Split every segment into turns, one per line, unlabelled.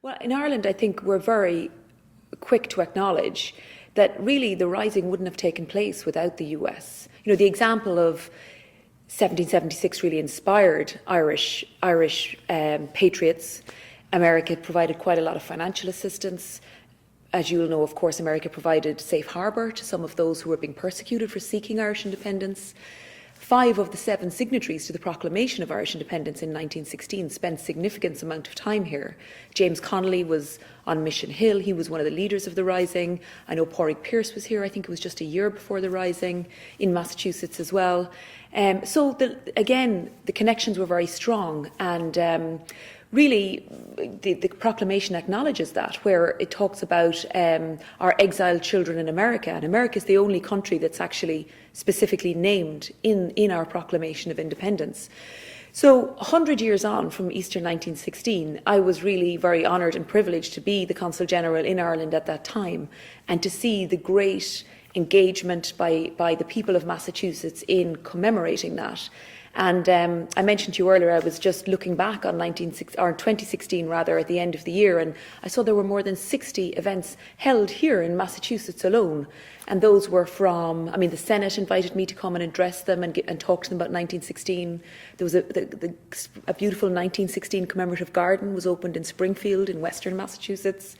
Well, in Ireland, I think we're very quick to acknowledge that really the rising wouldn't have taken place without the US. The example of 1776 really inspired Irish patriots. America provided quite a lot of financial assistance. As you'll know, of course, America provided safe harbour to some of those who were being persecuted for seeking Irish independence. 5 of the 7 signatories to the proclamation of Irish independence in 1916 spent a significant amount of time here. James Connolly was on Mission Hill. He was one of the leaders of the Rising. I know Pádraig Pearse was here. I think it was just a year before the Rising in Massachusetts as well. Again, the connections were very strong, and really, the proclamation acknowledges that, where it talks about our exiled children in America. And America is the only country that's actually specifically named in our proclamation of independence. So 100 years on from Easter 1916, I was really very honoured and privileged to be the Consul General in Ireland at that time, and to see the great engagement by the people of Massachusetts in commemorating that. And I mentioned to you earlier, I was just looking back on 2016 rather, at the end of the year, and I saw there were more than 60 events held here in Massachusetts alone. And those were the Senate invited me to come and address them and talk to them about 1916. There was a beautiful 1916 commemorative garden was opened in Springfield in western Massachusetts.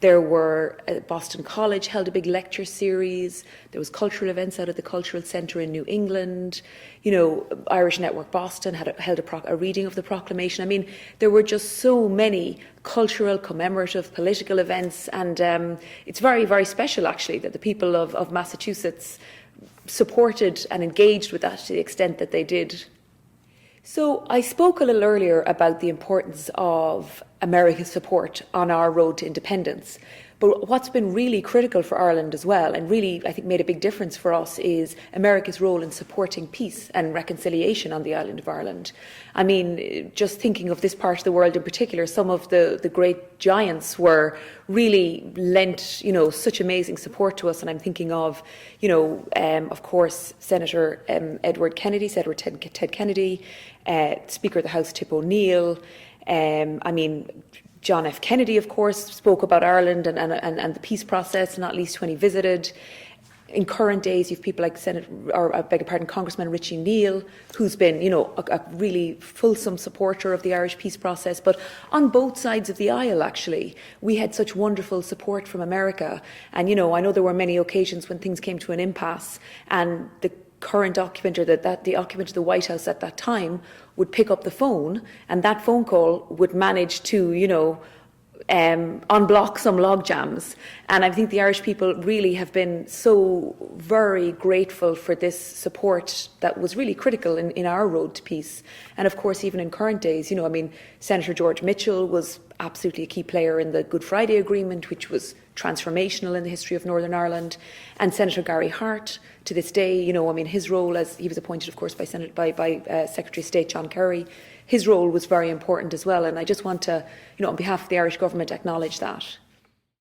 There were, Boston College held a big lecture series. There was cultural events out at the Cultural Centre in New England. Irish Network Boston held a reading of the proclamation. There were just so many cultural, commemorative, political events. And it's very, very special, actually, that the people of Massachusetts supported and engaged with that to the extent that they did. So I spoke a little earlier about the importance of America's support on our road to independence. But what's been really critical for Ireland as well, and really I think made a big difference for us, is America's role in supporting peace and reconciliation on the island of Ireland. Just thinking of this part of the world in particular, some of the great giants were really lent, such amazing support to us. And I'm thinking of course, Senator Edward Ted Kennedy, Speaker of the House Tip O'Neill. John F. Kennedy, of course, spoke about Ireland and the peace process, not least when he visited. In current days, you have people like Congressman Richie Neal, who's been, a really fulsome supporter of the Irish peace process. But on both sides of the aisle, actually, we had such wonderful support from America. And, I know there were many occasions when things came to an impasse, and the current occupant, or the occupant of the White House at that time, would pick up the phone, and that phone call would manage to, unblock some log jams. And I think the Irish people really have been so very grateful for this support that was really critical in our road to peace. And of course, even in current days, Senator George Mitchell was absolutely a key player in the Good Friday Agreement, which was transformational in the history of Northern Ireland. And Senator Gary Hart, to this day, his role, as he was appointed, of course, by Secretary of State John Kerry, his role was very important as well. And I just want to, on behalf of the Irish government, acknowledge that.